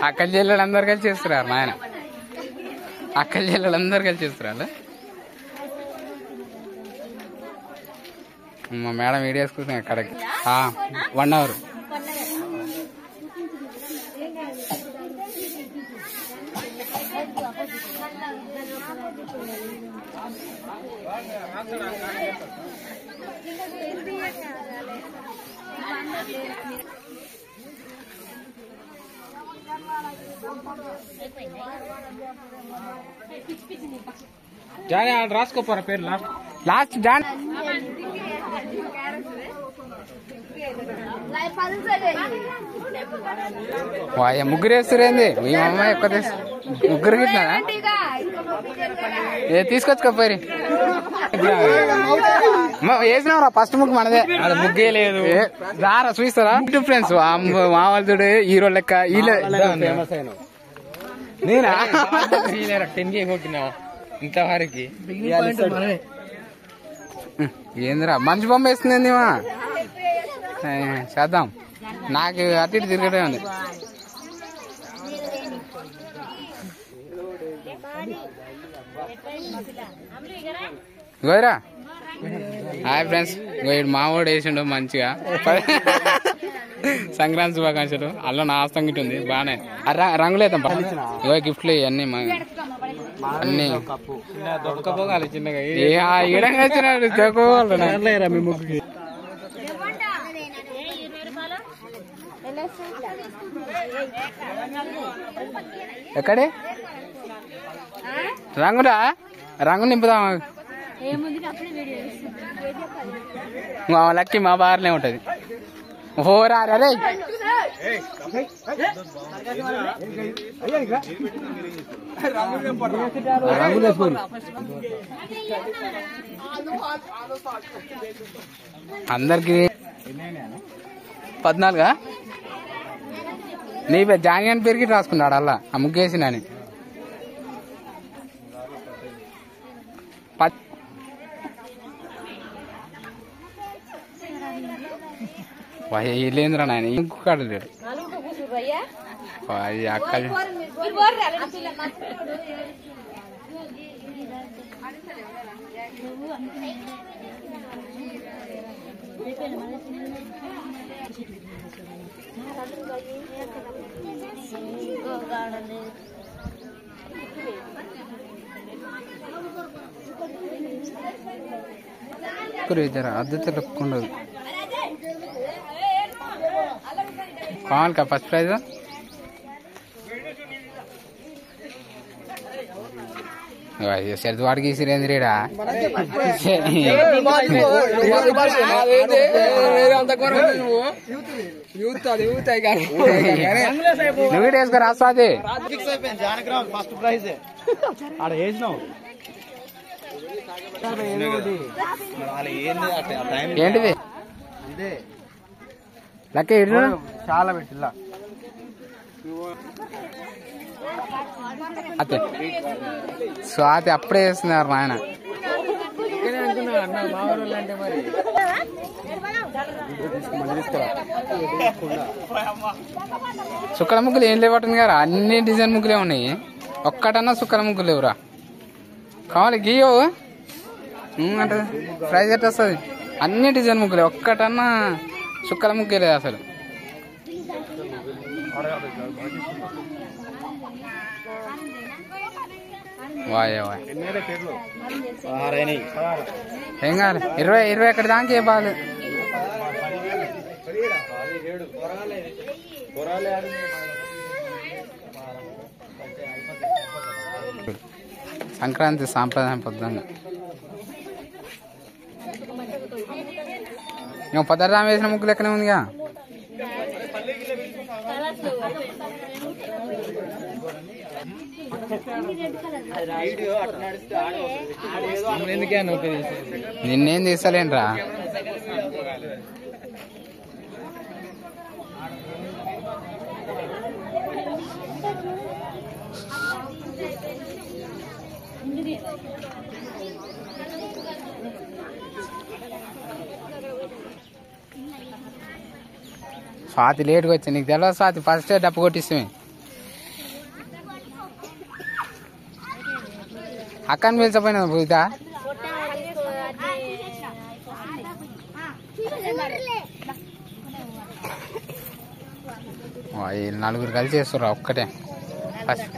అక్కల చెల్లెలు అందరు కలిసి చేస్తున్నారు నాయన. అక్కల చెల్లెలు అందరు కలిసి చేస్తున్నారు. మా మేడం వీడియో వేసుకుంటున్నాం అక్కడికి 1 అవర్. జానీ రాసుకోపోరా పేరు లాస్ట్ జాన్. ముగ్గురు వేస్తురేంది మీ అమ్మాయి ఎక్కువ ముగ్గురు గిట్టినా తీసుకొచ్చుకోపోయి వేసినారా ఫస్ట్ ముగ్గు మనదే. అది ముగ్గే లేదు రారా చూస్తారా ఫ్రెండ్స్ మా వాళ్ళుడు హీరో లెక్క ఫేమస్ అయినా నేనా 10K కొట్టినా ఇంతవరకు. ఏందిరా మంచి బొమ్మ వేస్తుంది మా చేద్దాం. నాకు అటు ఇటు తిరగడే ఉంది. గోయరా హాయ్ ఫ్రెండ్స్. వీడు మావాడు వేసిండు మంచిగా. సంక్రాంతి శుభాకాంక్షలు. అల్ల నా ఆస్తం గిట్ ఉంది బాగానే. రంగులు వేద్దాం. ఇగో గిఫ్ట్లు ఇవన్నీ అన్ని దొక్కపోగాలి చిన్నగా ఈడంగా వచ్చినాడు దొక్కపోగలరా మీ ముగ్గుకి. ఎక్కడే రంగురా రంగు నింపుదాం. మా లక్కి మా బార్లే ఉంటది. ఓరా రే అందరికి 14 నీ జాని అని పెరిగి రాసుకున్నాడు అలా ఆ ముగ్గేసినని. లేదురా నాయన ఇంకొకడు లేడు. అక్క అద్దె లెక్కుండదు. కావాలి కా ఫస్ట్ ప్రైజ్ సరిది వాడికి ఇసిరేంది రేడా. నువ్వు వేసుకో రాస్తాది. ఏంటిది లెక్క చాలా పెట్టిలా అతే స్వాతి అప్పుడే వేస్తున్నారు నాయన. సుక్కల ముగ్గులు ఏం లేవటంది కదా, అన్ని డిజైన్ ముగ్గులే ఉన్నాయి. ఒక్కటన్నా సుక్కల ముగ్గులు లేవురా. కావాలి గీయో అంటే ప్రైజ్ ఎట్ వస్తుంది. అన్ని డిజైన్ ముగ్గులే, ఒక్కటన్నా సుక్కల ముగ్గే లేదు అసలు. ఏం కాదు 20 ఎక్కడి దానికి ఏ బాగాలేదు. సంక్రాంతి సాంప్రదాయం పొద్దుగా నువ్వు పదర్రాం వేసిన ముగ్గు లెక్కనే ఉందిగా. నిన్నేం తీస్తలేనురా. స్వాతి లేట్గా వచ్చి నీకు తెలియదు స్వాతి ఫస్ట్ డప్పు కొట్టిస్తామే అక్కని పిలిచపోయినా పూజా వీళ్ళు నలుగురు కలిసి చేస్తుర్రా ఒక్కటే ఫస్ట్